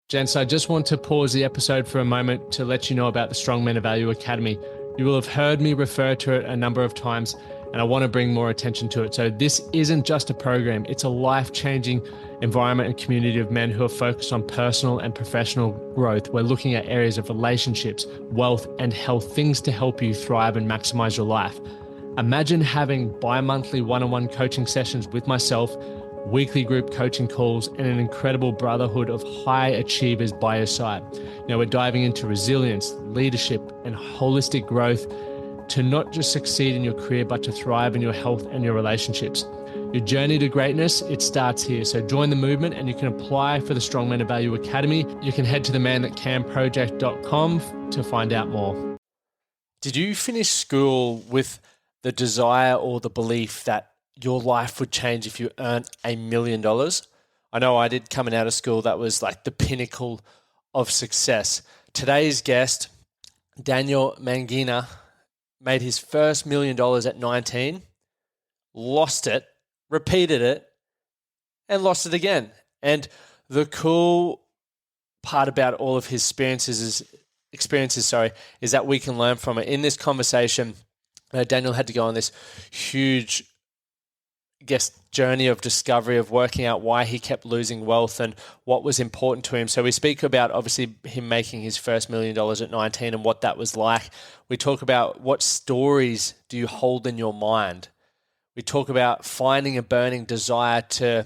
Gents, I just want to pause the episode for a moment to let you know about the Strong Men of Value Academy. You will have heard me refer to it a number of times, and I want to bring more attention to it. So this isn't just a program, it's a life-changing environment and community of men who are focused on personal and professional growth. We're looking at areas of relationships, wealth, and health, things to help you thrive and maximize your life. Imagine having bi-monthly one-on-one coaching sessions with myself, weekly group coaching calls, and an incredible brotherhood of high achievers by your side. Now we're diving into resilience, leadership, and holistic growth to not just succeed in your career, but to thrive in your health and your relationships. Your journey to greatness, it starts here. So join the movement and you can apply for the Strong Men of Value Academy. You can head to themanthatcanproject.com to find out more. Did you finish school with the desire or the belief that your life would change if you earned $1 million? I know I did coming out of school. That was like the pinnacle of success. Today's guest, Daniel Mangena, made his first $1 million at 19, lost it, repeated it, and lost it again. And the cool part about all of his experiences is that we can learn from it. In this conversation, Daniel had to go on this huge journey of discovery of working out why he kept losing wealth and what was important to him. So we speak about obviously him making his first $1 million at 19 and what that was like. We talk about what stories do you hold in your mind. We talk about finding a burning desire to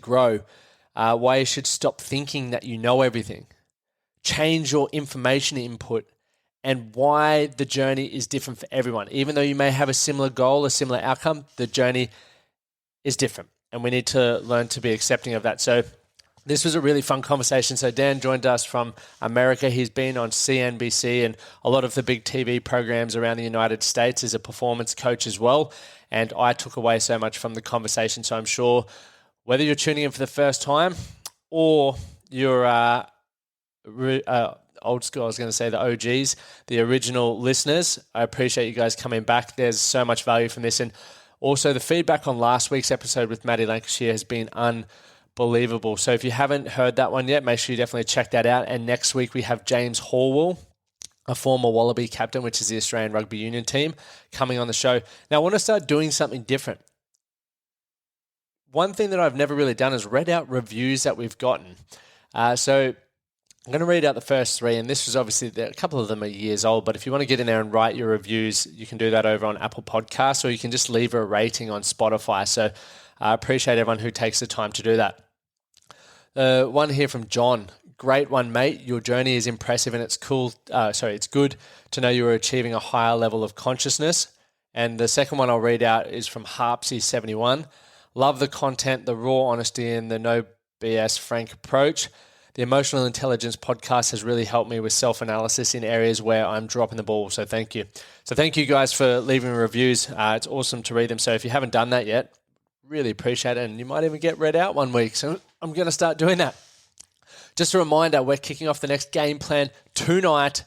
grow, why you should stop thinking that you know everything, change your information input, and why the journey is different for everyone. Even though you may have a similar goal, a similar outcome, the journey is different, and we need to learn to be accepting of that. So this was a really fun conversation. So Dan joined us from America. He's been on CNBC and a lot of the big TV programs around the United States as a performance coach as well. And I took away so much from the conversation. So I'm sure whether you're tuning in for the first time or you're old school, I was going to say the OGs, the original listeners, I appreciate you guys coming back. There's so much value from this. And also, the feedback on last week's episode with Maddie Lancashire has been unbelievable. So if you haven't heard that one yet, make sure you definitely check that out. And next week, we have James Horwell, a former Wallaby captain, which is the Australian Rugby Union team, coming on the show. Now, I want to start doing something different. One thing that I've never really done is read out reviews that we've gotten. So I'm going to read out the first three, and this was obviously, a couple of them are years old, but if you want to get in there and write your reviews, you can do that over on Apple Podcasts, or you can just leave a rating on Spotify. So I appreciate everyone who takes the time to do that. One here from John. Great one, mate. Your journey is impressive, and it's it's good to know you are achieving a higher level of consciousness. And the second one I'll read out is from Harpsy71. Love the content, the raw honesty, and the no BS frank approach. The Emotional Intelligence podcast has really helped me with self-analysis in areas where I'm dropping the ball, so thank you. So thank you guys for leaving reviews. It's awesome to read them. So if you haven't done that yet, really appreciate it, and you might even get read out one week. So I'm going to start doing that. Just a reminder, we're kicking off the next game plan tonight,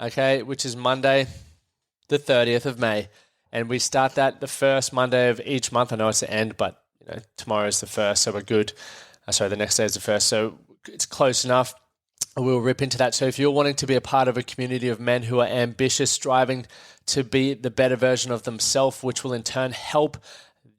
okay, which is Monday, the 30th of May. And we start that the first Monday of each month. I know it's the end, but tomorrow is the first, so we're good. The next day is the first. So it's close enough. We'll rip into that. So if you're wanting to be a part of a community of men who are ambitious, striving to be the better version of themselves, which will in turn help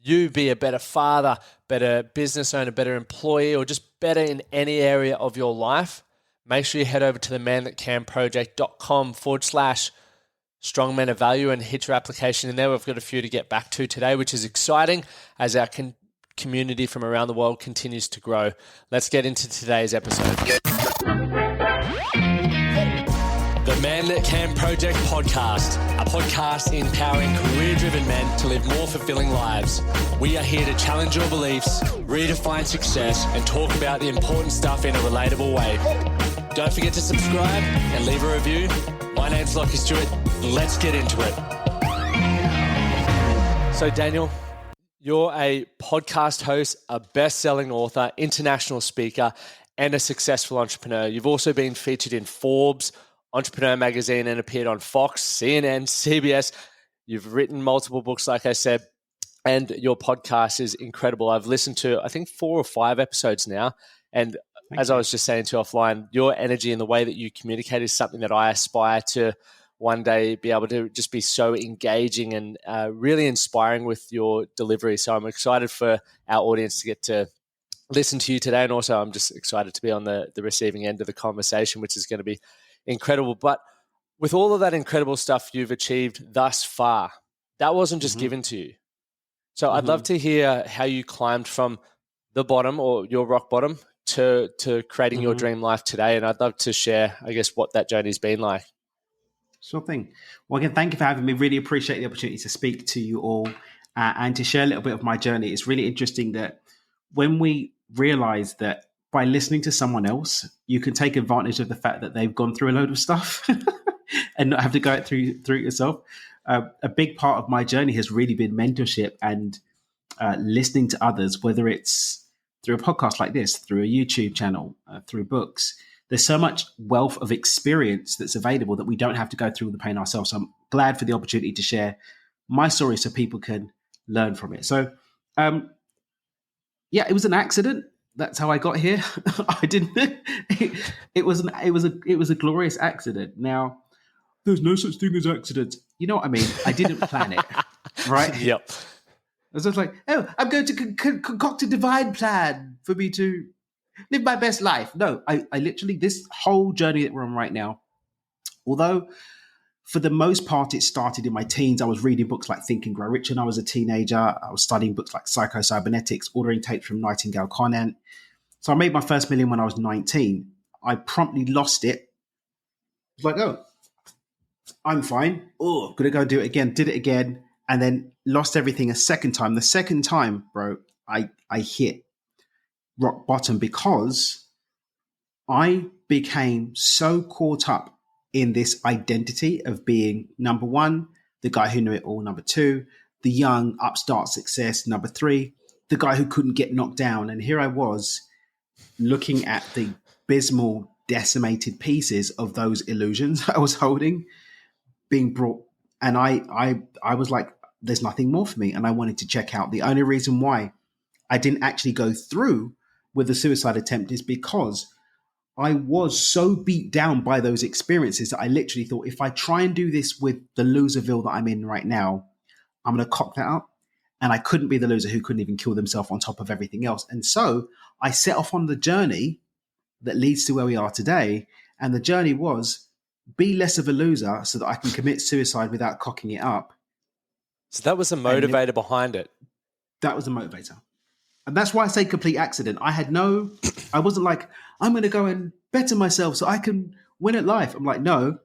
you be a better father, better business owner, better employee, or just better in any area of your life, make sure you head over to themanthatcanproject.com/strong men of value and hit your application in there. We've got a few to get back to today, which is exciting as our community from around the world continues to grow. Let's get into today's episode. The Man That Can Project podcast, a podcast empowering career-driven men to live more fulfilling lives. We are here to challenge your beliefs, redefine success, and talk about the important stuff in a relatable way. Don't forget to subscribe and leave a review. My name's Lachie Stuart. Let's get into it. So Daniel, you're a podcast host, a best-selling author, international speaker, and a successful entrepreneur. You've also been featured in Forbes, Entrepreneur Magazine, and appeared on Fox, CNN, CBS. You've written multiple books, like I said, and your podcast is incredible. I've listened to, I think, 4 or 5 episodes now, and as I was just saying to you offline, your energy and the way that you communicate is something that I aspire to one day be able to just be so engaging and really inspiring with your delivery. So I'm excited for our audience to get to listen to you today. And also I'm just excited to be on the receiving end of the conversation, which is going to be incredible. But with all of that incredible stuff you've achieved thus far, that wasn't just given to you. So I'd love to hear how you climbed from the bottom or your rock bottom to creating your dream life today. And I'd love to share, I guess, what that journey's been like. Sure thing. Well, again, thank you for having me. Really appreciate the opportunity to speak to you all and to share a little bit of my journey. It's really interesting that when we realize that by listening to someone else, you can take advantage of the fact that they've gone through a load of stuff and not have to go through it yourself. A big part of my journey has really been mentorship and listening to others, whether it's through a podcast like this, through a YouTube channel, through books. There's so much wealth of experience that's available that we don't have to go through the pain ourselves. So I'm glad for the opportunity to share my story so people can learn from it. So, it was an accident. That's how I got here. I didn't. It was a glorious accident. Now, there's no such thing as accidents. You know what I mean? I didn't plan it, right? Yep. I was just like, oh, I'm going to concoct a divine plan for me to live my best life. No, I literally, this whole journey that we're on right now, although for the most part it started in my teens, I was reading books like Think and Grow Rich when I was a teenager. I was studying books like Psycho-Cybernetics, ordering tapes from Nightingale Conant. So I made my first million when I was 19. I promptly lost it. I was like, oh, I'm fine. Oh, gonna go do it again. Did it again. And then lost everything a second time. The second time, bro, I hit rock bottom because I became so caught up in this identity of being number one, the guy who knew it all, number two, the young upstart success, number three, the guy who couldn't get knocked down. And here I was looking at the abysmal, decimated pieces of those illusions I was holding being brought. And I was like, there's nothing more for me. And I wanted to check out. The only reason why I didn't actually go through with the suicide attempt is because I was so beat down by those experiences that I literally thought, if I try and do this with the loserville that I'm in right now, I'm going to cock that up. And I couldn't be the loser who couldn't even kill themselves on top of everything else. And so I set off on the journey that leads to where we are today. And the journey was be less of a loser so that I can commit suicide without cocking it up. So that was the motivator behind it. That was the motivator. And that's why I say complete accident. I wasn't like, I'm going to go and better myself so I can win at life. I'm like, no,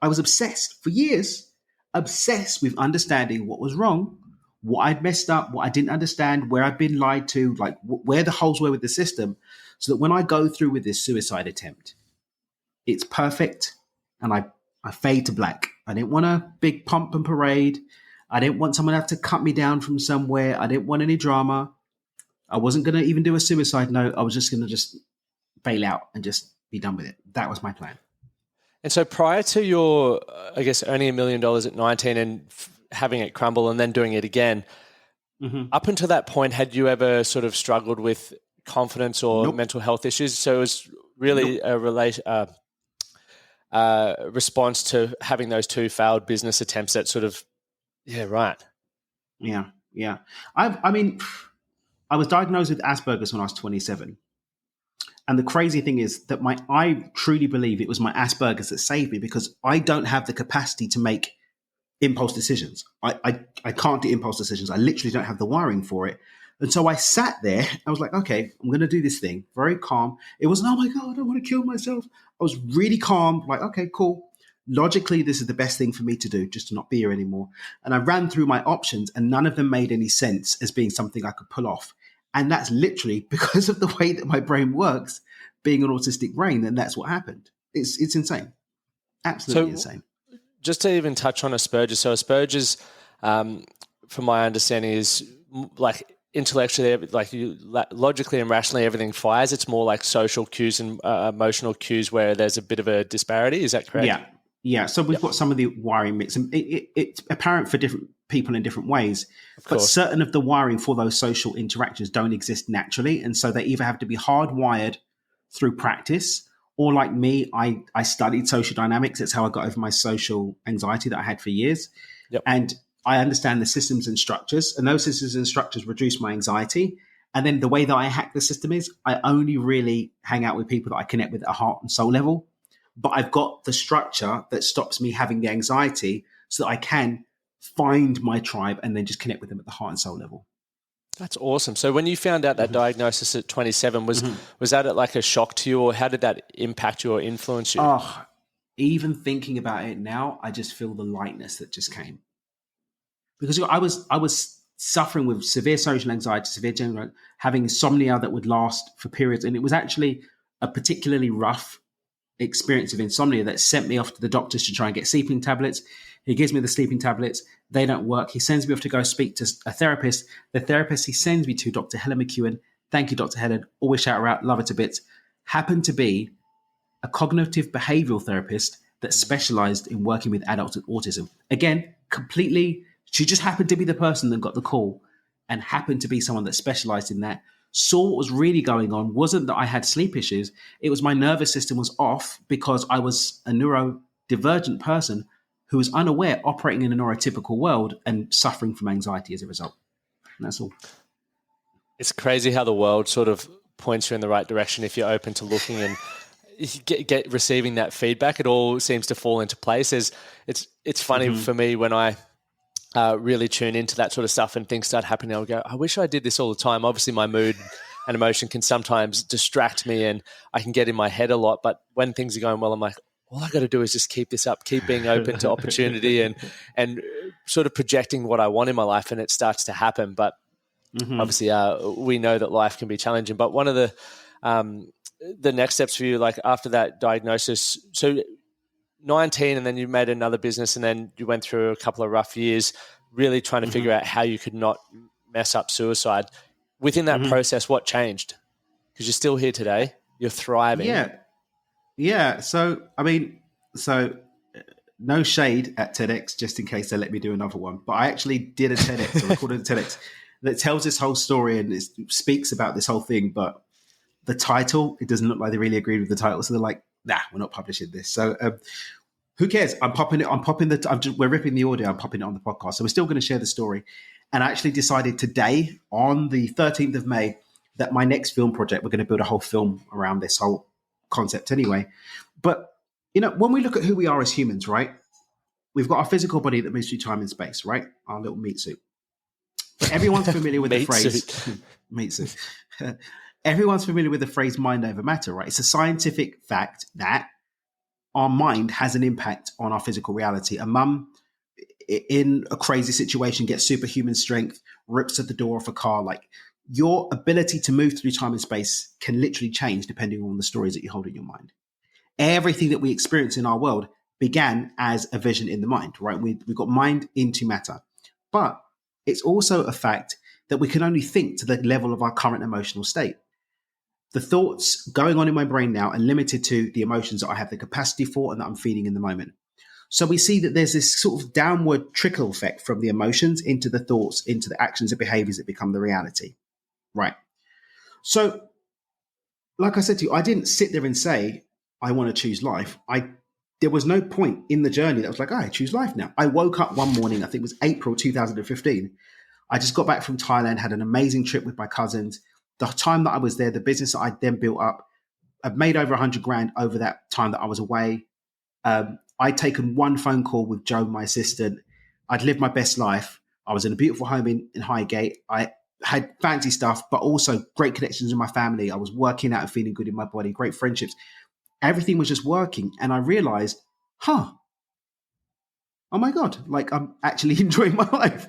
I was obsessed for years, obsessed with understanding what was wrong, what I'd messed up, what I didn't understand, where I'd been lied to, like where the holes were with the system, so that when I go through with this suicide attempt, it's perfect and I fade to black. I didn't want a big pomp and parade. I didn't want someone to have to cut me down from somewhere. I didn't want any drama. I wasn't going to even do a suicide note. I was just going to just bail out and just be done with it. That was my plan. And so prior to your, I guess, earning $1 million at 19 and having it crumble and then doing it again, up until that point, had you ever sort of struggled with confidence or mental health issues? So it was really a response to having those two failed business attempts that sort of, yeah, right. Yeah. I mean, I was diagnosed with Asperger's when I was 27. And the crazy thing is that I truly believe it was my Asperger's that saved me, because I don't have the capacity to make impulse decisions. I can't do impulse decisions. I literally don't have the wiring for it. And so I sat there. I was like, okay, I'm going to do this thing. Very calm. It wasn't, oh my God, I want to kill myself. I was really calm. Like, okay, cool. Logically, this is the best thing for me to do, just to not be here anymore. And I ran through my options and none of them made any sense as being something I could pull off. And that's literally because of the way that my brain works, being an autistic brain, then that's what happened. It's insane. Absolutely insane. Just to even touch on Asperger's. So Asperger's, from my understanding, is like intellectually, like you logically and rationally, everything fires. It's more like social cues and emotional cues where there's a bit of a disparity. Is that correct? Yeah. So we've got some of the wiring mix, and it's apparent for different people in different ways. But certain of the wiring for those social interactions don't exist naturally, and so they either have to be hardwired through practice, or like me, I studied social dynamics. That's how I got over my social anxiety that I had for years. Yep. And I understand the systems and structures, and those systems and structures reduce my anxiety. And then the way that I hack the system is I only really hang out with people that I connect with at a heart and soul level. But I've got the structure that stops me having the anxiety so that I can find my tribe and then just connect with them at the heart and soul level. That's awesome. So when you found out that diagnosis at 27, was that like a shock to you, or how did that impact you or influence you? Oh, even thinking about it now, I just feel the lightness that just came. Because I was suffering with severe social anxiety, severe general, having insomnia that would last for periods. And it was actually a particularly rough experience of insomnia that sent me off to the doctors to try and get sleeping tablets. He gives me the sleeping tablets. They don't work. He sends me off to go speak to a therapist. The therapist he sends me to, Dr. Helen McEwen, thank you, Dr. Helen, always shout her out, love her to bits, happened to be a cognitive behavioral therapist that specialized in working with adults with autism. Again, completely, she just happened to be the person that got the call and happened to be someone that specialized in that. Saw what was really going on. Wasn't that I had sleep issues. It was my nervous system was off because I was a neurodivergent person who was unaware, operating in a neurotypical world and suffering from anxiety as a result. And that's all. It's crazy how the world sort of points you in the right direction if you're open to looking and get receiving that feedback. It all seems to fall into place. It's funny for me when I really tune into that sort of stuff and things start happening. I'll go, I wish I did this all the time. Obviously, my mood and emotion can sometimes distract me and I can get in my head a lot. But when things are going well, I'm like, all I got to do is just keep this up, keep being open to opportunity and sort of projecting what I want in my life, and it starts to happen. But obviously, we know that life can be challenging. But one of the next steps for you, like after that diagnosis, so 19 and then you made another business and then you went through a couple of rough years really trying to figure out how you could not mess up suicide. Within that process, what changed? Because you're still here today. You're thriving. Yeah. So, I mean, no shade at TEDx, just in case they let me do another one. But I actually did a TEDx, I recorded a TEDx that tells this whole story and it speaks about this whole thing. But the title, it doesn't look like they really agreed with the title. So they're like, nah, we're not publishing this. So who cares? We're ripping the audio. I'm popping it on the podcast. So we're still going to share the story. And I actually decided today on the 13th of May that my next film project, we're going to build a whole film around this whole concept anyway. But, when we look at who we are as humans, right? We've got our physical body that moves through time and space, right? Our little meat suit. But everyone's familiar with the phrase meat suit. Everyone's familiar with the phrase mind over matter, right? It's a scientific fact that our mind has an impact on our physical reality. A mum in a crazy situation gets superhuman strength, rips at the door of a car. Like, your ability to move through time and space can literally change depending on the stories that you hold in your mind. Everything that we experience in our world began as a vision in the mind, right? We've got mind into matter. But it's also a fact that we can only think to the level of our current emotional state. The thoughts going on in my brain now are limited to the emotions that I have the capacity for and that I'm feeling in the moment. So we see that there's this sort of downward trickle effect from the emotions into the thoughts, into the actions and behaviors that become the reality. Right. So, like I said to you, I didn't sit there and say, I want to choose life. There was no point in the journey that was like, I choose life now. I woke up one morning, I think it was April 2015. I just got back from Thailand, had an amazing trip with my cousins. The time that I was there, the business that I then built up, I've made over 100 grand over that time that I was away. I'd taken one phone call with Joe, my assistant. I'd lived my best life. I was in a beautiful home in Highgate. I had fancy stuff, but also great connections with my family. I was working out and feeling good in my body, great friendships. Everything was just working. And I realized, oh my God, like I'm actually enjoying my life.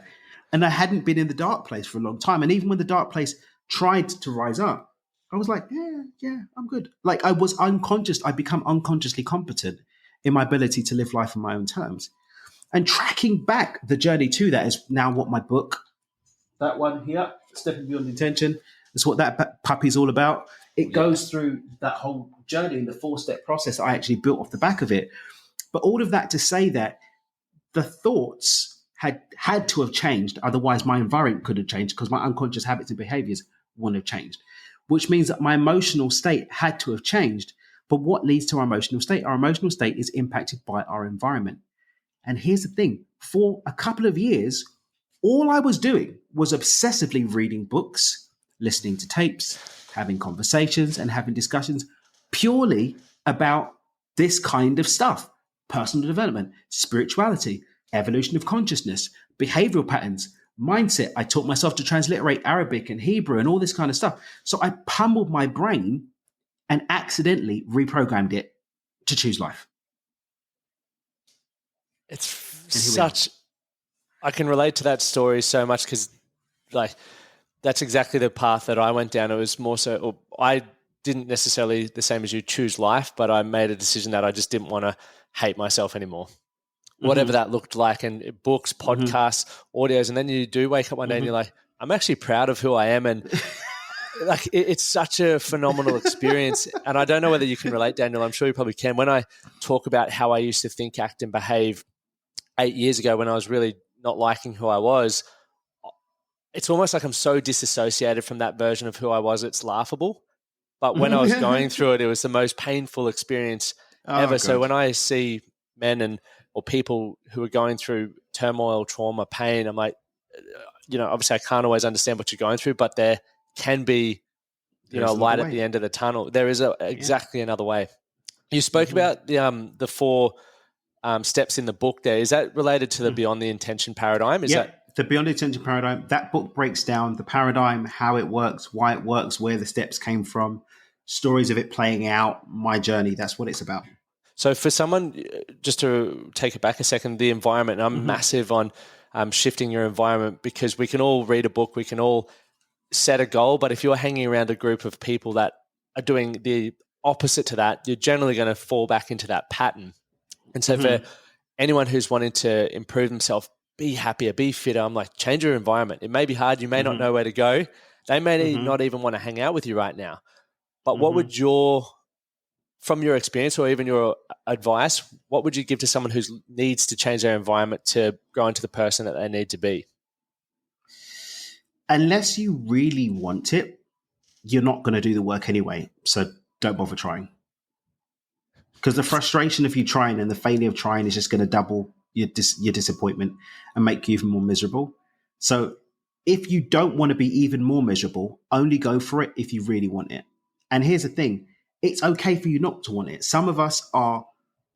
And I hadn't been in the dark place for a long time. And even when the dark place tried to rise up, I was like, yeah, I'm good. Like I was unconscious. I become unconsciously competent in my ability to live life on my own terms. And tracking back the journey to that is now what my book, that one here, Stepping Beyond Intention, is what that puppy's all about. It goes through that whole journey and the 4-step process that I actually built off the back of it. But all of that to say that the thoughts had to have changed. Otherwise, my environment could have changed because my unconscious habits and behaviors wouldn't have changed. which means that my emotional state had to have changed. But what leads to our emotional state? Our emotional state is impacted by our environment. And here's the thing, for a couple of years, all I was doing was obsessively reading books, listening to tapes, having conversations, and having discussions purely about this kind of stuff: personal development, spirituality, evolution of consciousness, behavioral patterns, mindset. I taught myself to transliterate Arabic and Hebrew and all this kind of stuff. So I pummeled my brain and accidentally reprogrammed it to choose life. It's such, I can relate to that story so much because like that's exactly the path that I went down. It was more so, or I didn't necessarily the same as you choose life, but I made a decision that I just didn't want to hate myself anymore. Whatever that looked like, and books, podcasts, audios. And then you do wake up one day and you're like, I'm actually proud of who I am. And like, it's such a phenomenal experience. And I don't know whether you can relate, Daniel. I'm sure you probably can. When I talk about how I used to think, act, and behave 8 years ago when I was really not liking who I was, it's almost like I'm so disassociated from that version of who I was, it's laughable. But when I was going through it, it was the most painful experience ever. God. So when I see men or people who are going through turmoil, trauma, pain, I'm like, obviously I can't always understand what you're going through, but there can be, a light at the end of the tunnel. There is exactly another way. You spoke about the 4 steps in the book there. Is that related to the Beyond the Intention paradigm? The Beyond the Intention paradigm. That book breaks down the paradigm, how it works, why it works, where the steps came from, stories of it playing out, my journey. That's what it's about. So for someone, just to take it back a second, the environment, and I'm massive on shifting your environment, because we can all read a book, we can all set a goal, but if you're hanging around a group of people that are doing the opposite to that, you're generally going to fall back into that pattern. And so for anyone who's wanting to improve themselves, be happier, be fitter, I'm like, change your environment. It may be hard. You may not know where to go. They may not even want to hang out with you right now. But what would from your experience or even your advice, what would you give to someone who needs to change their environment to grow into the person that they need to be? Unless you really want it, you're not going to do the work anyway. So don't bother trying. Because the frustration of you trying and the failure of trying is just going to double your disappointment and make you even more miserable. So if you don't want to be even more miserable, only go for it if you really want it. And here's the thing. It's okay for you not to want it. Some of us are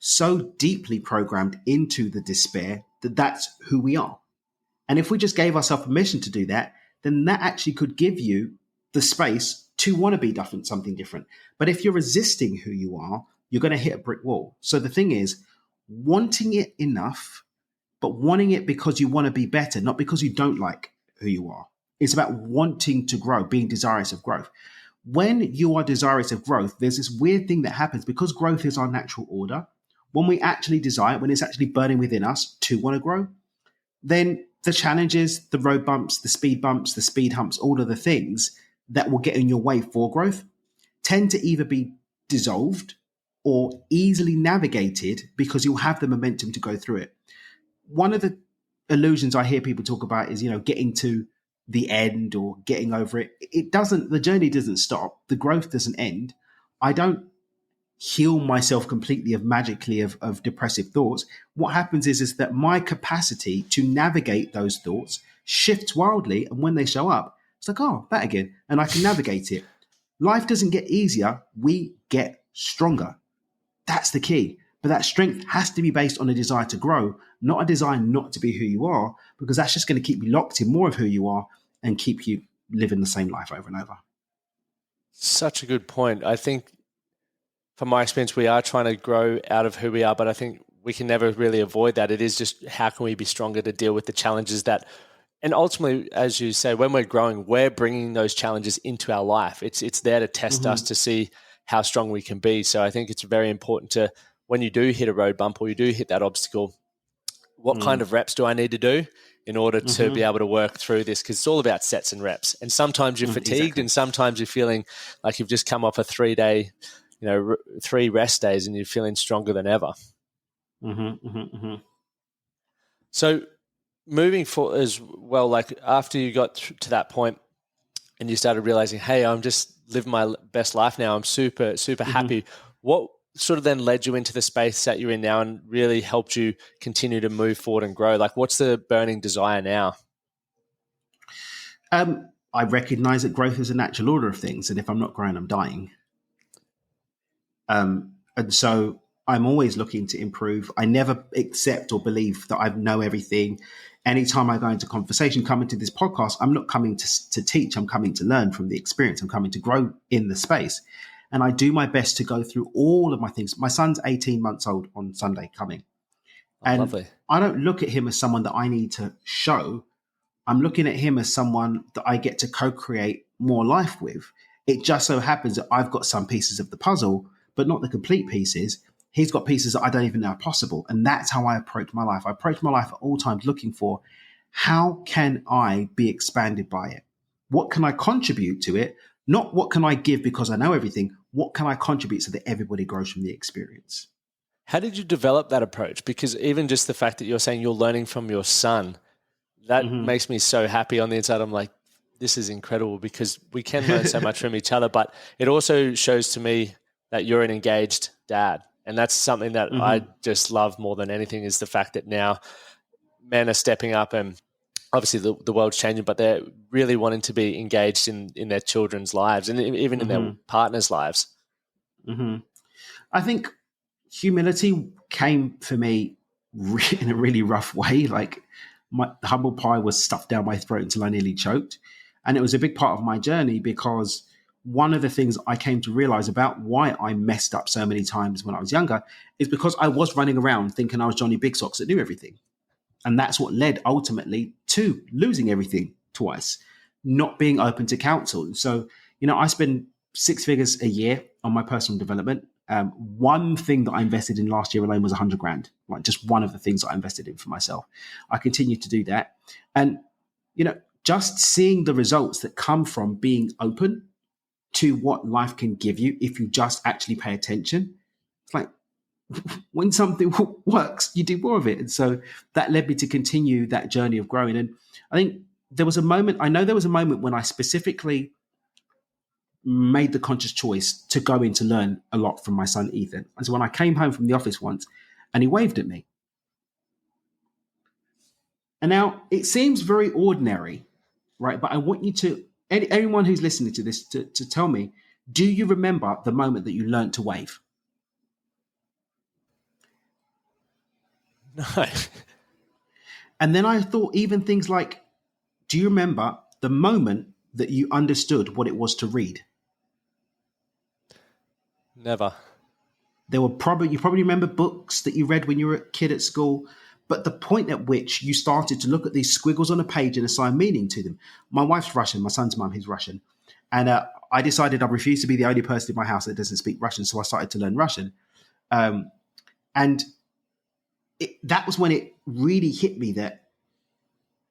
so deeply programmed into the despair that that's who we are. And if we just gave ourselves permission to do that, then that actually could give you the space to want to be something different. But if you're resisting who you are, you're going to hit a brick wall. So the thing is, wanting it enough, but wanting it because you want to be better, not because you don't like who you are. It's about wanting to grow, being desirous of growth. When you are desirous of growth, there's this weird thing that happens because growth is our natural order. When we actually desire, when it's actually burning within us to want to grow, then the challenges, the road bumps, the speed humps, all of the things that will get in your way for growth tend to either be dissolved or easily navigated because you'll have the momentum to go through it. One of the illusions I hear people talk about is, getting to the end or getting over it. The journey doesn't stop. The growth doesn't end. I don't heal myself completely magically of depressive thoughts. What happens is that my capacity to navigate those thoughts shifts wildly. And when they show up, it's like, oh, that again. And I can navigate it. Life doesn't get easier. We get stronger. That's the key. But that strength has to be based on a desire to grow, not a desire not to be who you are, because that's just going to keep you locked in more of who you are and keep you living the same life over and over. Such a good point. I think from my experience, we are trying to grow out of who we are, but I think we can never really avoid that. It is just how can we be stronger to deal with the challenges that, and ultimately, as you say, when we're growing, we're bringing those challenges into our life. It's there to test us to see how strong we can be. So I think it's very important to, when you do hit a road bump or you do hit that obstacle, what kind of reps do I need to do in order to be able to work through this? Because it's all about sets and reps. And sometimes you're fatigued and sometimes you're feeling like you've just come off a 3-day, 3 rest days and you're feeling stronger than ever. So moving forward as well, like after you got to that point and you started realizing, hey, I'm just live my best life now. I'm super, super happy. What sort of then led you into the space that you're in now and really helped you continue to move forward and grow? Like, what's the burning desire now? I recognize that growth is a natural order of things, and if I'm not growing, I'm dying. And so I'm always looking to improve. I never accept or believe that I know everything. Anytime I go into conversation, coming to this podcast, I'm not coming to teach. I'm coming to learn from the experience. I'm coming to grow in the space. And I do my best to go through all of my things. My son's 18 months old on Sunday coming. Oh, And lovely. I don't look at him as someone that I need to show. I'm looking at him as someone that I get to co-create more life with. It just so happens that I've got some pieces of the puzzle, but not the complete pieces. He's got pieces that I don't even know are possible. And that's how I approach my life. I approach my life at all times looking for, how can I be expanded by it? What can I contribute to it? Not what can I give because I know everything. What can I contribute so that everybody grows from the experience? How did you develop that approach? Because even just the fact that you're saying you're learning from your son, that makes me so happy on the inside. I'm like, this is incredible because we can learn so much from each other, but it also shows to me that you're an engaged dad. And that's something that I just love more than anything, is the fact that now men are stepping up, and obviously the world's changing, but they're really wanting to be engaged in their children's lives and even in their partners' lives. I think humility came for me in a really rough way. Like, my humble pie was stuffed down my throat until I nearly choked. And it was a big part of my journey, because one of the things I came to realize about why I messed up so many times when I was younger is because I was running around thinking I was Johnny Big Socks that knew everything. And that's what led ultimately to losing everything twice, not being open to counsel. So, I spend 6 figures a year on my personal development. One thing that I invested in last year alone was 100 grand, like just one of the things that I invested in for myself. I continue to do that. And, just seeing the results that come from being open to what life can give you if you just actually pay attention. It's like, when something works, you do more of it. And so that led me to continue that journey of growing. And I think there was a moment when I specifically made the conscious choice to go in to learn a lot from my son, Ethan. And so when I came home from the office once and he waved at me. And now it seems very ordinary, right? But I want you to, anyone who's listening to this, to tell me, do you remember the moment that you learned to wave? No. And then I thought even things like, do you remember the moment that you understood what it was to read? Never. You probably remember books that you read when you were a kid at school, but the point at which you started to look at these squiggles on a page and assign meaning to them. My wife's Russian, my son's mum, he's Russian. And I decided I refused to be the only person in my house that doesn't speak Russian, so I started to learn Russian. And that was when it really hit me that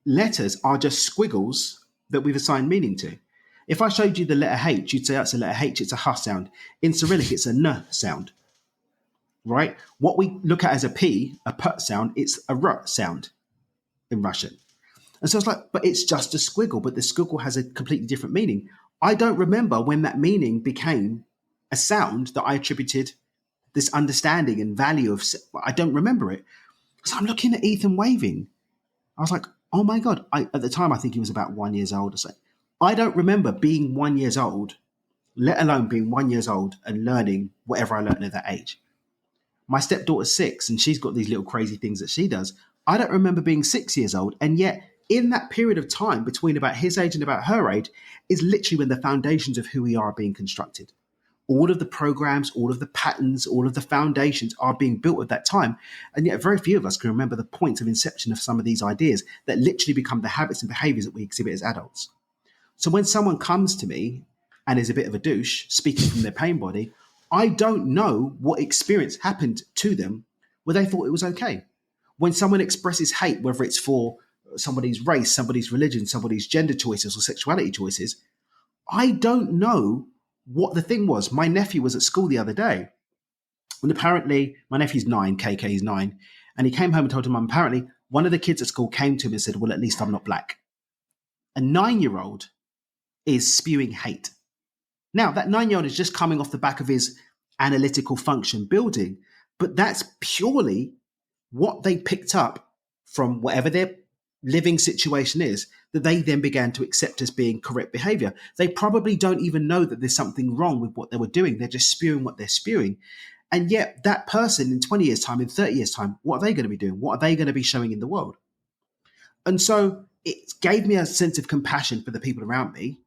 letters are just squiggles that we've assigned meaning to. If I showed you the letter H, you'd say that's a letter H, it's a H sound. In Cyrillic, it's a N sound, right? What we look at as a P, a P sound, it's a R sound in Russian. And so it's like, but it's just a squiggle, but the squiggle has a completely different meaning. I don't remember when that meaning became a sound that I attributed this understanding and value of. I don't remember it. So I'm looking at Ethan waving. I was like, oh my God. At the time, I think he was about 1 year old or so. I don't remember being 1 year old, let alone being 1 year old and learning whatever I learned at that age. My stepdaughter's 6 and she's got these little crazy things that she does. I don't remember being 6 years old. And yet in that period of time between about his age and about her age is literally when the foundations of who we are being constructed. All of the programs, all of the patterns, all of the foundations are being built at that time. And yet very few of us can remember the points of inception of some of these ideas that literally become the habits and behaviors that we exhibit as adults. So when someone comes to me and is a bit of a douche, speaking from their pain body, I don't know what experience happened to them where they thought it was okay. When someone expresses hate, whether it's for somebody's race, somebody's religion, somebody's gender choices or sexuality choices, I don't know what the thing was. My nephew was at school the other day, and apparently, my nephew's 9, KK is 9, and he came home and told him, Mum, apparently one of the kids at school came to him and said, well, at least I'm not black. A 9-year-old is spewing hate. Now, that 9-year-old is just coming off the back of his analytical function building, but that's purely what they picked up from whatever their living situation is, that they then began to accept as being correct behavior. They probably don't even know that there's something wrong with what they were doing. They're just spewing what they're spewing. And yet that person in 20 years' time, in 30 years' time, what are they going to be doing? What are they going to be showing in the world? And so it gave me a sense of compassion for the people around me,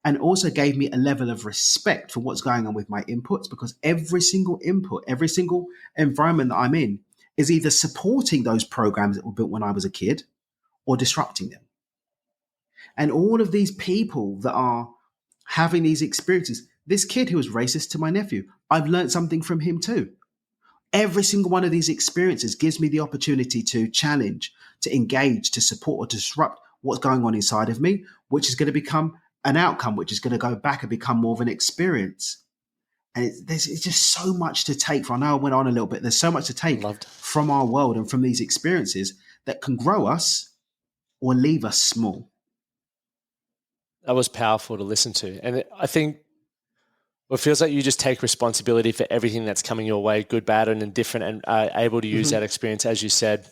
and also gave me a level of respect for what's going on with my inputs, because every single input, every single environment that I'm in is either supporting those programs that were built when I was a kid or disrupting them. And all of these people that are having these experiences, this kid who was racist to my nephew, I've learned something from him too. Every single one of these experiences gives me the opportunity to challenge, to engage, to support, or to disrupt what's going on inside of me, which is going to become an outcome, which is going to go back and become more of an experience. And it's just so much to take from. I know I went on a little bit. There's so much to take from our world and from these experiences that can grow us or leave us small. That was powerful to listen to. And I think it feels like you just take responsibility for everything that's coming your way, good, bad, and indifferent, and are able to use that experience, as you said,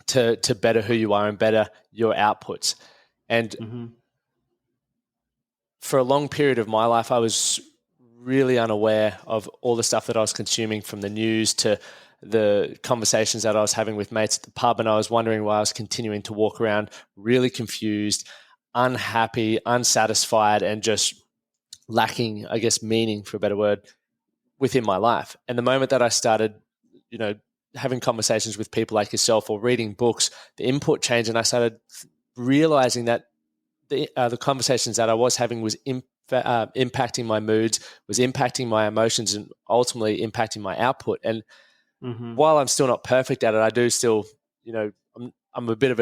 to better who you are and better your outputs. And for a long period of my life, I was really unaware of all the stuff that I was consuming, from the news to the conversations that I was having with mates at the pub. And I was wondering why I was continuing to walk around really confused, unhappy, unsatisfied, and just lacking, I guess, meaning, for a better word, within my life. And the moment that I started, having conversations with people like yourself or reading books, the input changed, and I started realizing that the conversations that I was having was impacting my moods, was impacting my emotions, and ultimately impacting my output. And while I'm still not perfect at it, I do still, I'm a bit of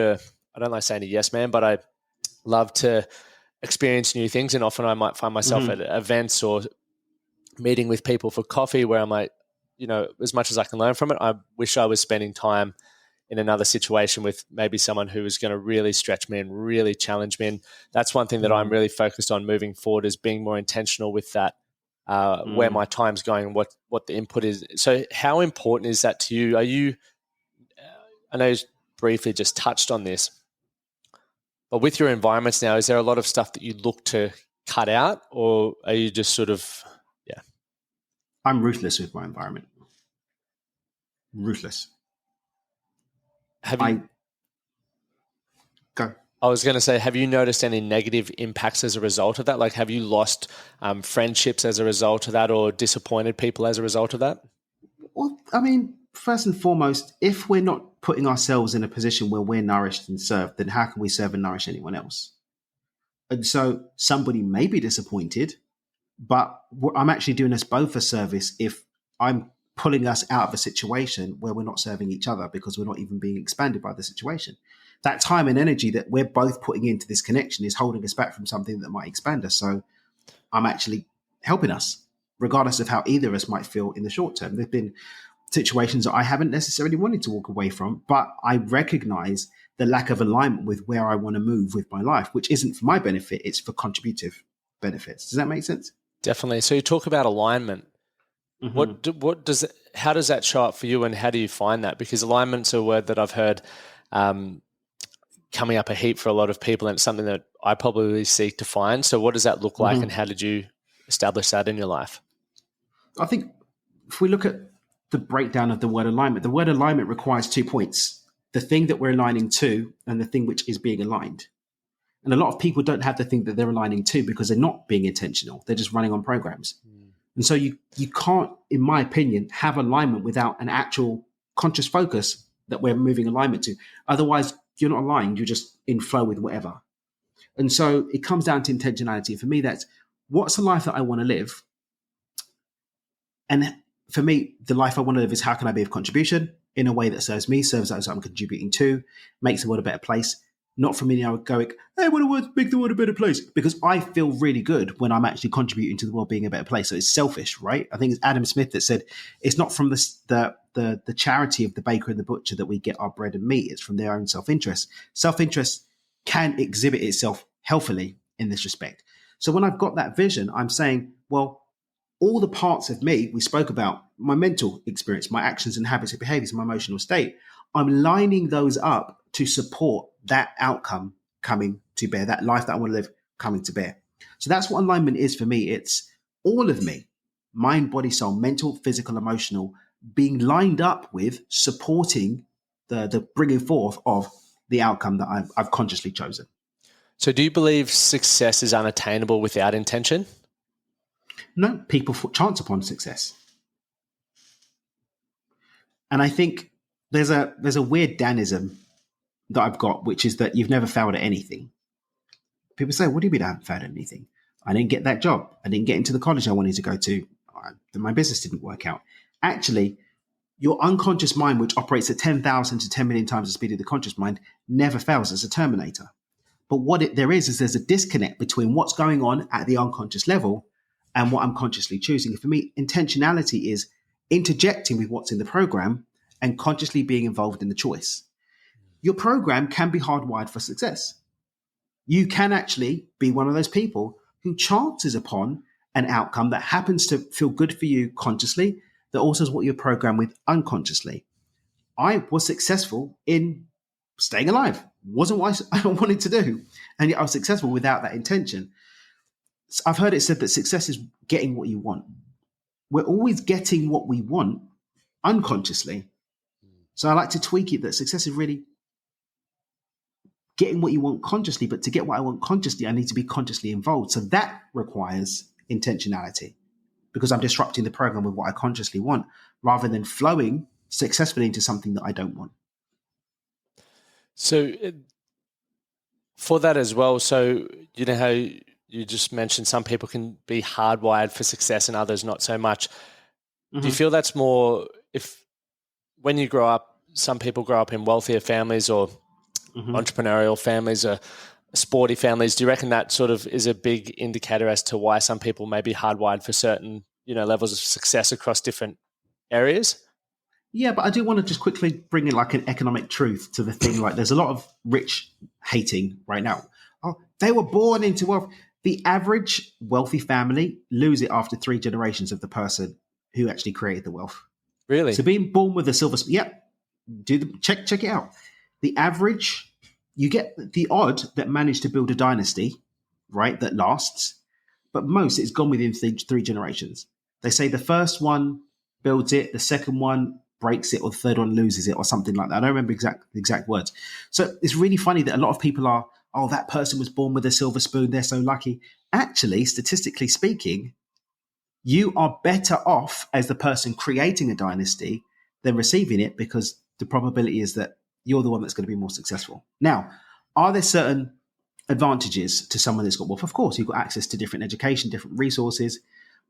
I don't like saying a yes man, but I love to experience new things. And often I might find myself at events or meeting with people for coffee where I'm like, as much as I can learn from it, I wish I was spending time in another situation with maybe someone who is going to really stretch me and really challenge me. And that's one thing that I'm really focused on moving forward, is being more intentional with that, where my time's going and what the input is. So how important is that to you? I know you briefly just touched on this, but with your environments now, is there a lot of stuff that you look to cut out, or are you just sort of, I'm ruthless with my environment. Ruthless. Go. I was going to say, have you noticed any negative impacts as a result of that? Like, have you lost friendships as a result of that, or disappointed people as a result of that? Well, I mean, first and foremost, if we're not putting ourselves in a position where we're nourished and served, then how can we serve and nourish anyone else? And so somebody may be disappointed, but I'm actually doing us both a service if I'm pulling us out of a situation where we're not serving each other, because we're not even being expanded by the situation. That time and energy that we're both putting into this connection is holding us back from something that might expand us. So I'm actually helping us, regardless of how either of us might feel in the short term. There've been situations that I haven't necessarily wanted to walk away from, but I recognize the lack of alignment with where I want to move with my life, which isn't for my benefit, it's for contributive benefits. Does that make sense? Definitely. So you talk about alignment. How does that show up for you, and how do you find that? Because alignment's a word that I've heard coming up a heap for a lot of people, and it's something that I probably seek to find. So what does that look like, and how did you establish that in your life? I think if we look at the breakdown of the word alignment requires 2 points: the thing that we're aligning to and the thing which is being aligned. And a lot of people don't have the thing that they're aligning to because they're not being intentional. They're just running on programs. And so you can't, in my opinion, have alignment without an actual conscious focus that we're moving alignment to. Otherwise, you're not aligned. You're just in flow with whatever. And so it comes down to intentionality. For me, that's what's the life that I want to live? And for me, the life I want to live is how can I be of contribution in a way that serves me, serves those I'm contributing to, makes the world a better place. Not for me now going, hey, I want to make the world a better place, because I feel really good when I'm actually contributing to the world being a better place. So it's selfish, right? I think it's Adam Smith that said it's not from the charity of the baker and the butcher that we get our bread and meat. It's from their own self-interest. Self-interest can exhibit itself healthily in this respect. So when I've got that vision, I'm saying, well, all the parts of me we spoke about, my mental experience, my actions and habits and behaviors, my emotional state, I'm lining those up to support that outcome coming to bear, that life that I want to live coming to bear. So that's what alignment is for me. It's all of me, mind, body, soul, mental, physical, emotional, being lined up with supporting the bringing forth of the outcome that I've consciously chosen. So do you believe success is unattainable without intention? No, people chance upon success. And I think there's a weird Danism that I've got, which is that you've never failed at anything. People say, what do you mean I haven't failed at anything? I didn't get that job. I didn't get into the college I wanted to go to. My business didn't work out. Actually, your unconscious mind, which operates at 10,000 to 10 million times the speed of the conscious mind, never fails as a terminator. But what there is there's a disconnect between what's going on at the unconscious level and what I'm consciously choosing. For me, intentionality is interjecting with what's in the program and consciously being involved in the choice. Your program can be hardwired for success. You can actually be one of those people who chances upon an outcome that happens to feel good for you consciously, that also is what you're programmed with unconsciously. I was successful in staying alive. Wasn't what I wanted to do. And yet I was successful without that intention. I've heard it said that success is getting what you want. We're always getting what we want unconsciously. So I like to tweak it that success is really getting what you want consciously, but to get what I want consciously, I need to be consciously involved. So that requires intentionality because I'm disrupting the program with what I consciously want rather than flowing successfully into something that I don't want. So for that as well, so you know how you just mentioned some people can be hardwired for success and others not so much. Mm-hmm. Do you feel that's more if when you grow up, some people grow up in wealthier families or entrepreneurial families or sporty families, do you reckon that sort of is a big indicator as to why some people may be hardwired for certain, levels of success across different areas? Yeah, but I do want to just quickly bring in like an economic truth to the thing. Like there's a lot of rich hating right now. Oh, they were born into wealth. The average wealthy family lose it after 3 generations of the person who actually created the wealth. Really? So being born with a silver spoon, check it out. The average, you get the odd that managed to build a dynasty, right, that lasts, but most it's gone within 3 generations. They say the first one builds it, the second one breaks it, or the third one loses it, or something like that. I don't remember the exact words. So it's really funny that a lot of people are, oh, that person was born with a silver spoon, they're so lucky. Actually, statistically speaking, you are better off as the person creating a dynasty than receiving it because the probability is that you're the one that's going to be more successful. Now, are there certain advantages to someone that's got wealth? Of course, you've got access to different education, different resources,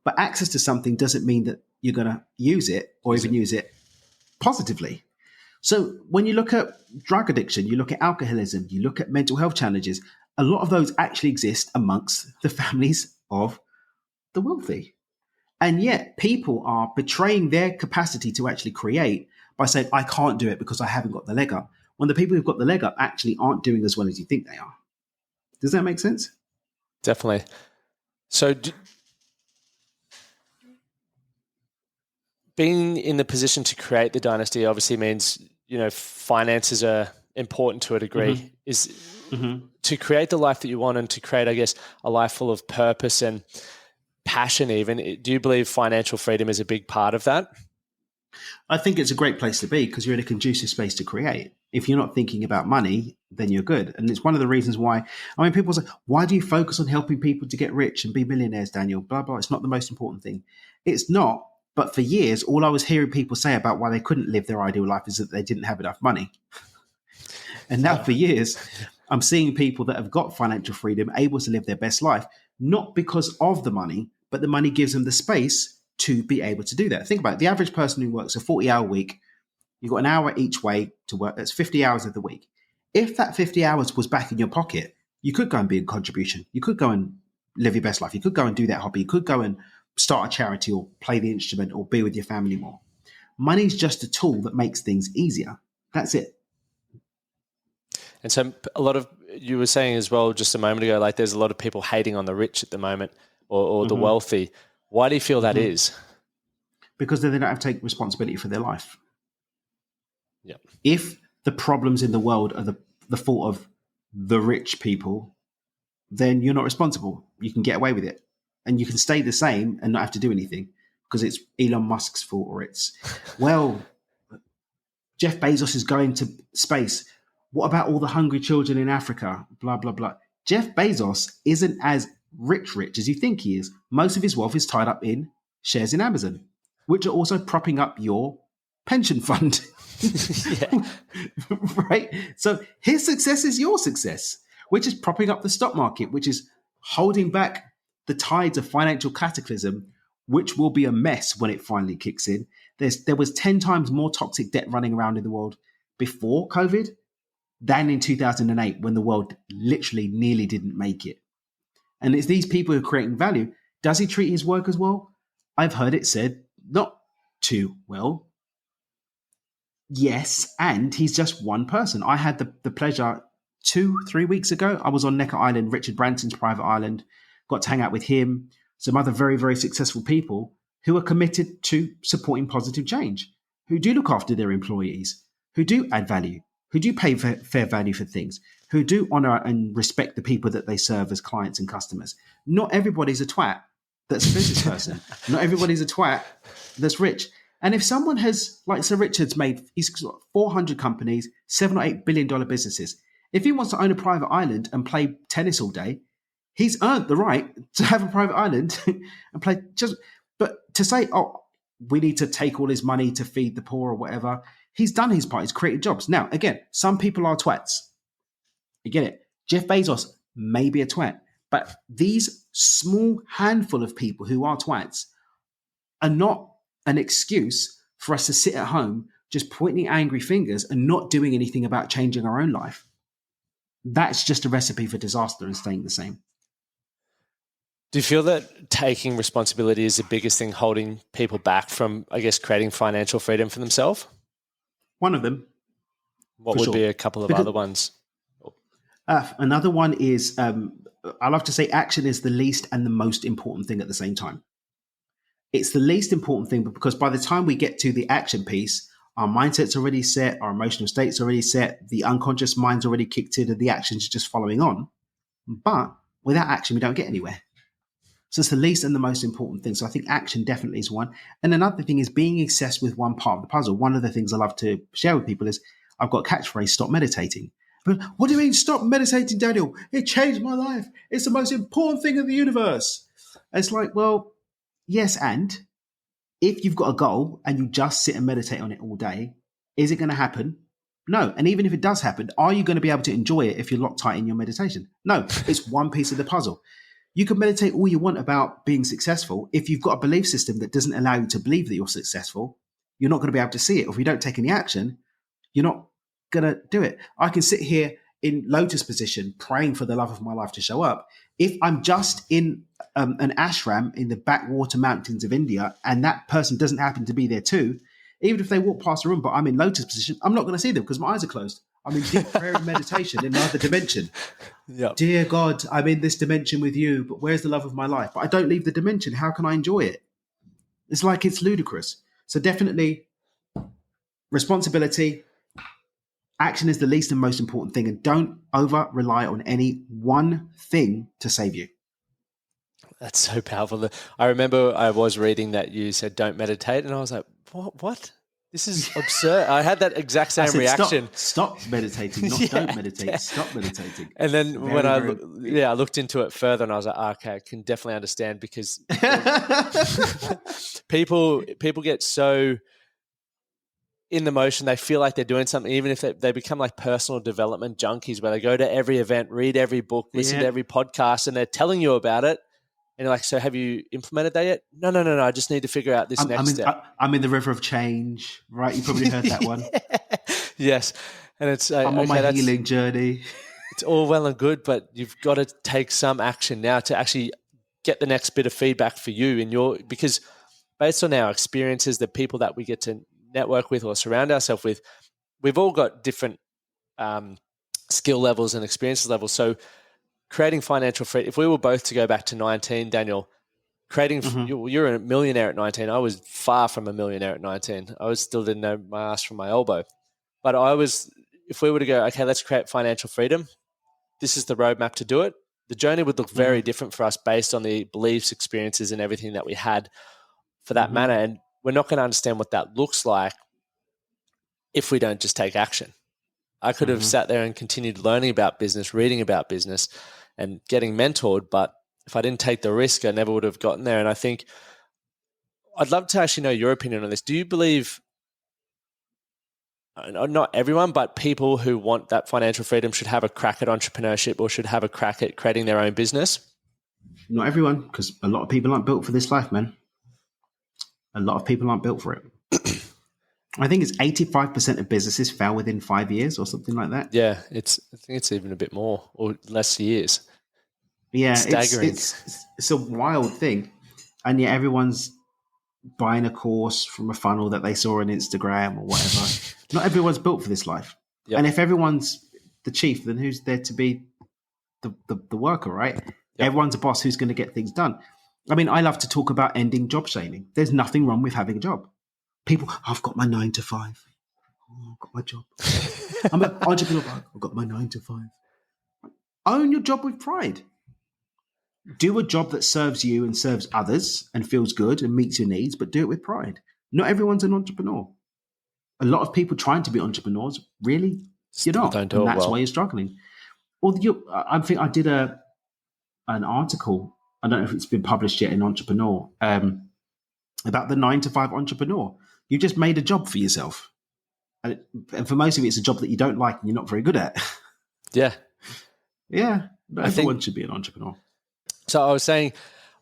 but access to something doesn't mean that you're going to use it or even use it positively. So when you look at drug addiction, you look at alcoholism, you look at mental health challenges, a lot of those actually exist amongst the families of the wealthy. And yet people are betraying their capacity to actually create by saying, I can't do it because I haven't got the leg up. When the people who've got the leg up actually aren't doing as well as you think they are. Does that make sense? Definitely. So being in the position to create the dynasty obviously means, finances are important to a degree. Is to create the life that you want and to create, I guess, a life full of purpose and passion even. Do you believe financial freedom is a big part of that? I think it's a great place to be because you're in a conducive space to create. If you're not thinking about money, then you're good. And it's one of the reasons why, people say, why do you focus on helping people to get rich and be millionaires, Daniel? Blah, blah. It's not the most important thing. It's not. But for years, all I was hearing people say about why they couldn't live their ideal life is that they didn't have enough money. And now for years, I'm seeing people that have got financial freedom able to live their best life, not because of the money, but the money gives them the space to be able to do that. Think about it. The average person who works a 40-hour week, you've got an hour each way to work. That's 50 hours of the week. If that 50 hours was back in your pocket, you could go and be a contribution. You could go and live your best life. You could go and do that hobby. You could go and start a charity or play the instrument or be with your family more. Money's just a tool that makes things easier. That's it. And so a lot of, you were saying as well just a moment ago, like there's a lot of people hating on the rich at the moment or the wealthy. Why do you feel that is? Because then they don't have to take responsibility for their life. Yeah. If the problems in the world are the fault of the rich people, then you're not responsible. You can get away with it. And you can stay the same and not have to do anything because it's Elon Musk's fault or it's, well, Jeff Bezos is going to space. What about all the hungry children in Africa? Blah, blah, blah. Jeff Bezos isn't as rich as you think he is. Most of his wealth is tied up in shares in Amazon, which are also propping up your pension fund. Right? So his success is your success, which is propping up the stock market, which is holding back the tides of financial cataclysm, which will be a mess when it finally kicks in. There was 10 times more toxic debt running around in the world before COVID than in 2008 when the world literally nearly didn't make it. And it's these people who are creating value. Does he treat his workers well? I've heard it said not too well. Yes, and he's just one person. I had the pleasure 2-3 weeks ago. I was on Necker Island, Richard Branson's private island, got to hang out with him, some other very, very successful people who are committed to supporting positive change, who do look after their employees, who do add value, who do pay fair value for things, who do honor and respect the people that they serve as clients and customers. Not everybody's a twat that's a business person. Not everybody's a twat that's rich. And if someone has, like Sir Richard's he's got 400 companies, $7 or $8 billion businesses. If he wants to own a private island and play tennis all day, he's earned the right to have a private island and play but to say, oh, we need to take all his money to feed the poor or whatever, he's done his part. He's created jobs. Now, again, some people are twats. You get it. Jeff Bezos may be a twat, but these small handful of people who are twats are not an excuse for us to sit at home just pointing angry fingers and not doing anything about changing our own life. That's just a recipe for disaster and staying the same. Do you feel that taking responsibility is the biggest thing holding people back from, I guess, creating financial freedom for themselves? One of them. What would be a couple of other ones? Another one is, I love to say action is the least and the most important thing at the same time. It's the least important thing because by the time we get to the action piece, our mindset's already set, our emotional state's already set, the unconscious mind's already kicked in, and the action's just following on. But without action, we don't get anywhere. So it's the least and the most important thing. So I think action definitely is one. And another thing is being obsessed with one part of the puzzle. One of the things I love to share with people is I've got a catchphrase, stop meditating. But what do you mean stop meditating, Daniel? It changed my life. It's the most important thing in the universe. And it's like, well, yes, and if you've got a goal and you just sit and meditate on it all day, is it going to happen? No. And even if it does happen, are you going to be able to enjoy it if you're locked tight in your meditation? No. It's one piece of the puzzle. You can meditate all you want about being successful. If you've got a belief system that doesn't allow you to believe that you're successful, you're not going to be able to see it. Or if you don't take any action, you're not going to do it. I can sit here in lotus position praying for the love of my life to show up. If I'm just in an ashram in the backwater mountains of India and that person doesn't happen to be there too, even if they walk past the room, but I'm in lotus position, I'm not going to see them because my eyes are closed. I'm in deep prayer and meditation in another dimension. Yep. Dear God, I'm in this dimension with you, but where's the love of my life? But I don't leave the dimension. How can I enjoy it? It's like it's ludicrous. So definitely responsibility. Action is the least and most important thing, and don't over rely on any one thing to save you. That's so powerful. I remember I was reading that you said don't meditate, and I was like, what? This is absurd. I had that exact same reaction. Stop meditating, not don't meditate. Yeah. Stop meditating. And then when I looked into it further, and I was like, okay, I can definitely understand because people get so in the motion, they feel like they're doing something, even if they become like personal development junkies where they go to every event, read every book, listen to every podcast, and they're telling you about it. And you're like, so have you implemented that yet? No. I just need to figure out this next step. I'm in the river of change, right? You probably heard that one. Yes. And it's I'm on my healing journey. It's all well and good, but you've got to take some action now to actually get the next bit of feedback for you because based on our experiences, the people that we get to network with or surround ourselves with, we've all got different skill levels and experiences levels. So creating financial freedom, if we were both to go back to 19, Daniel, you're a millionaire at 19. I was far from a millionaire at 19. I still didn't know my ass from my elbow. But if we were to go, okay, let's create financial freedom, this is the roadmap to do it. The journey would look very different for us based on the beliefs, experiences, and everything that we had for that matter. And we're not going to understand what that looks like if we don't just take action. I could have sat there and continued learning about business, reading about business, and getting mentored, but if I didn't take the risk, I never would have gotten there. And I think I'd love to actually know your opinion on this. Do you believe, not everyone, but people who want that financial freedom should have a crack at entrepreneurship or should have a crack at creating their own business? Not everyone, because a lot of people aren't built for this life, man. A lot of people aren't built for it. I think it's 85% of businesses fail within 5 years or something like that. Yeah, I think it's even a bit more or less years. Yeah, staggering. It's a wild thing. And yet everyone's buying a course from a funnel that they saw on Instagram or whatever. Not everyone's built for this life. Yep. And if everyone's the chief, then who's there to be the worker, right? Yep. Everyone's a boss who's going to get things done. I mean, I love to talk about ending job shaming. There's nothing wrong with having a job. People, I've got my 9 to 5. Oh, I've got my job. I'm an entrepreneur. I've got my 9 to 5. Own your job with pride. Do a job that serves you and serves others and feels good and meets your needs, but do it with pride. Not everyone's an entrepreneur. A lot of people trying to be entrepreneurs, really, you're not. And that's why you're struggling. Well, I think I did an article, I don't know if it's been published yet in Entrepreneur, about the 9 to 5 entrepreneur. You just made a job for yourself. And for most of it, it's a job that you don't like and you're not very good at. Yeah. Yeah. Not everyone should be an entrepreneur. So I was saying,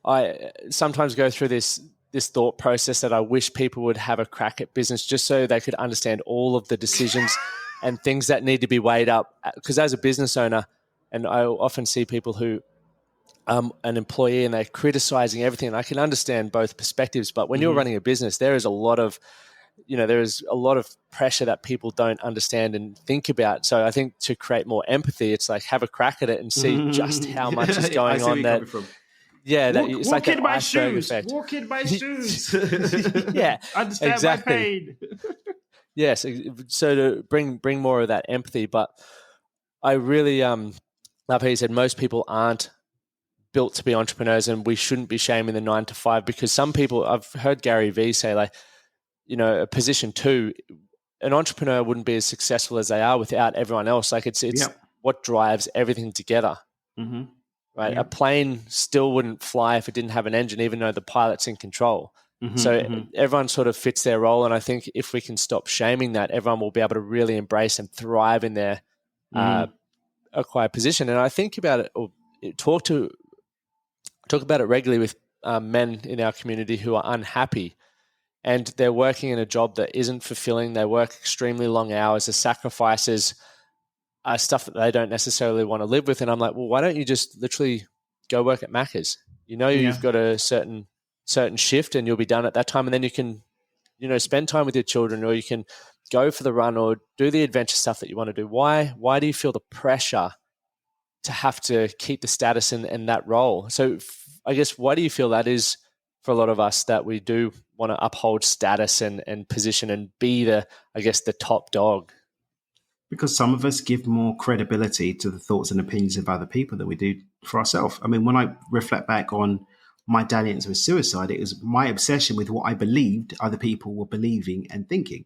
I sometimes go through this thought process that I wish people would have a crack at business just so they could understand all of the decisions and things that need to be weighed up. Because as a business owner, and I often see people who an employee and they're criticizing everything, and I can understand both perspectives, but when you're running a business, there is a lot of pressure that people don't understand and think about. So I think to create more empathy, it's like have a crack at it and see just how much is going on. It's walk like in my shoes. Effect. Walk in my shoes. Yeah, understand exactly. my pain. Yes, so to bring more of that empathy. But I really love how you said most people aren't built to be entrepreneurs, and we shouldn't be shaming the 9 to 5 because some people, I've heard Gary Vee say, like, a position 2, an entrepreneur wouldn't be as successful as they are without everyone else. Like it's what drives everything together, right? A plane still wouldn't fly if it didn't have an engine, even though the pilot's in control. Everyone sort of fits their role. And I think if we can stop shaming that, everyone will be able to really embrace and thrive in their acquired position. And I think about it or talk about it regularly with men in our community who are unhappy and they're working in a job that isn't fulfilling. They work extremely long hours. The sacrifices are stuff that they don't necessarily want to live with. And I'm like, well, why don't you just literally go work at Macca's? You've got a certain shift and you'll be done at that time. And then you can, spend time with your children, or you can go for the run or do the adventure stuff that you want to do. Why do you feel the pressure to have to keep the status in that role? So I guess, why do you feel that is for a lot of us, that we do want to uphold status and position and be the top dog? Because some of us give more credibility to the thoughts and opinions of other people than we do for ourselves. I mean, when I reflect back on my dalliance with suicide, it was my obsession with what I believed other people were believing and thinking.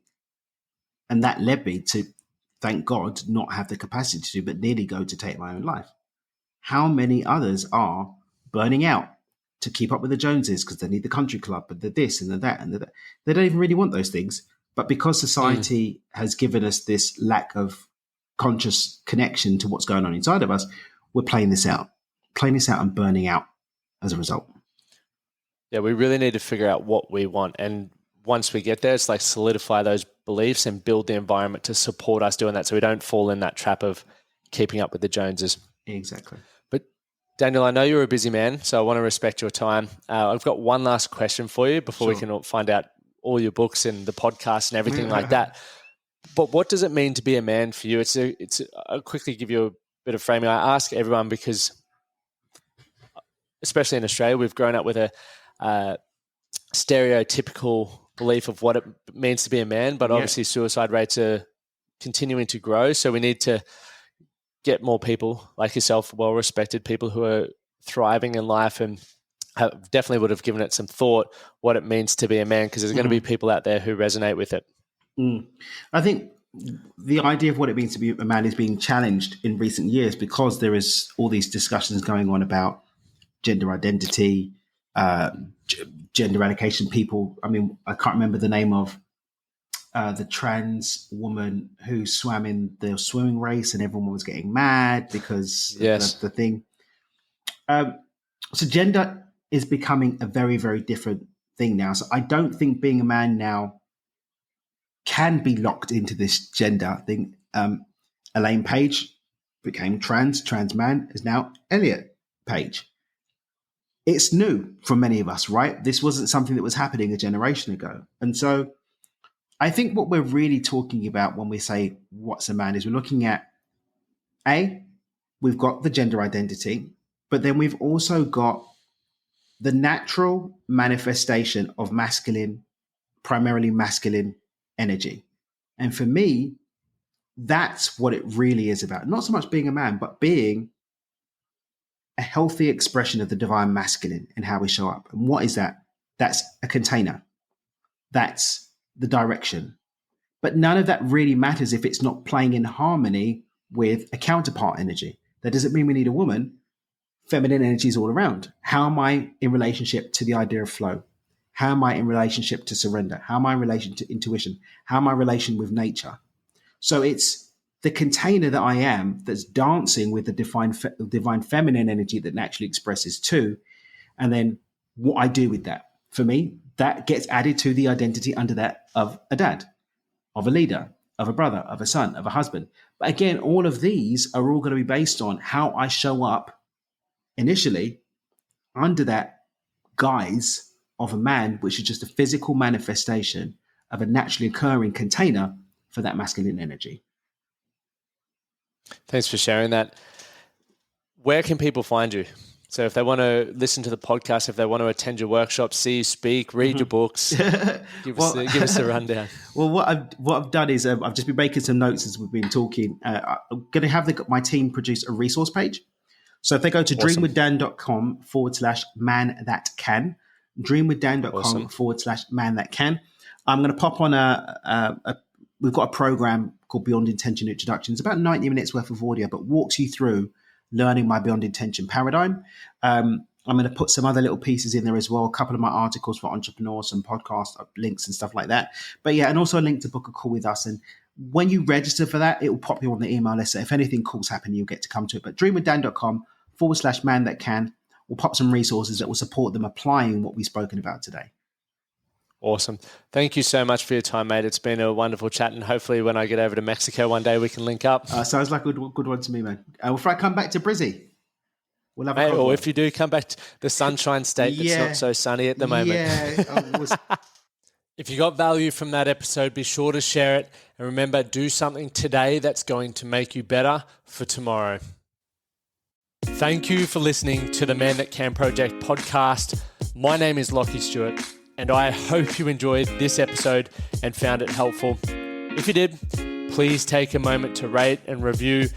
And that led me to, thank God, not have the capacity to, but nearly go to take my own life. How many others are burning out to keep up with the Joneses because they need the country club and the this and the that and the that? They don't even really want those things. But because society has given us this lack of conscious connection to what's going on inside of us, we're playing this out and burning out as a result. Yeah, we really need to figure out what we want. And once we get there, it's like solidify those beliefs and build the environment to support us doing that so we don't fall in that trap of keeping up with the Joneses. Exactly. But Daniel, I know you're a busy man, so I want to respect your time. I've got one last question for you before we can find out all your books and the podcast and everything like that. But what does it mean to be a man for you? I'll quickly give you a bit of framing. I ask everyone because, especially in Australia, we've grown up with a stereotypical belief of what it means to be a man, but obviously suicide rates are continuing to grow. So we need to get more people like yourself, well-respected people who are thriving in life and definitely would have given it some thought what it means to be a man, because there's going to be people out there who resonate with it. I think the idea of what it means to be a man is being challenged in recent years because there is all these discussions going on about gender identity, gender eradication. People, I mean, I can't remember the name of the trans woman who swam in the swimming race and everyone was getting mad because of the thing. So gender is becoming a very, very different thing now. So I don't think being a man now can be locked into this gender thing. Elaine Page became trans man is now Elliot Page. It's new for many of us, right? This wasn't something that was happening a generation ago. And so I think what we're really talking about when we say what's a man is we're looking at, we've got the gender identity, but then we've also got the natural manifestation of masculine, primarily masculine energy. And for me, that's what it really is about. Not so much being a man, but being a healthy expression of the divine masculine in how we show up. And what is that? That's a container. That's the direction. But none of that really matters if it's not playing in harmony with a counterpart energy. That doesn't mean we need a woman. Feminine energy is all around. How am I in relationship to the idea of flow? How am I in relationship to surrender? How am I in relation to intuition? How am I in relation with nature? So it's the container that I am that's dancing with the divine feminine energy that naturally expresses too. And then what I do with that. For me, that gets added to the identity under that of a dad, of a leader, of a brother, of a son, of a husband. But again, all of these are all going to be based on how I show up initially under that guise of a man, which is just a physical manifestation of a naturally occurring container for that masculine energy. Thanks for sharing that. Where can people find you? So if they want to listen to the podcast, if they want to attend your workshops, see you speak, read your books, give us a rundown. Well, what I've done is I've just been making some notes as we've been talking. I'm going to have my team produce a resource page. So if they go to dreamwithdan.com/man that can, dreamwithdan.com/man that can, I'm going to pop on we've got a program called Beyond Intention Introduction. It's about 90 minutes worth of audio, but walks you through learning my Beyond Intention paradigm. I'm going to put some other little pieces in there as well, a couple of my articles for entrepreneurs, some podcast links and stuff like that. But yeah, and also a link to book a call with us. And when you register for that, it will pop you on the email list. So if anything cool's happening, you'll get to come to it. But dreamwithdan.com/man that can, we'll pop some resources that will support them applying what we've spoken about today. Awesome. Thank you so much for your time, mate. It's been a wonderful chat, and hopefully when I get over to Mexico one day, we can link up. Sounds like a good one to me, man. If I come back to Brizzy, we'll have a or if you do come back to the Sunshine State that's not so sunny at the moment. Yeah. If you got value from that episode, be sure to share it. And remember, do something today that's going to make you better for tomorrow. Thank you for listening to the Man That Can Project podcast. My name is Lachie Stuart, and I hope you enjoyed this episode and found it helpful. If you did, please take a moment to rate and review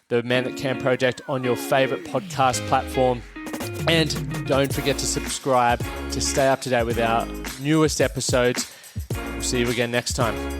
the Man That Can Project on your favorite podcast platform. And don't forget to subscribe to stay up to date with our newest episodes. We'll see you again next time.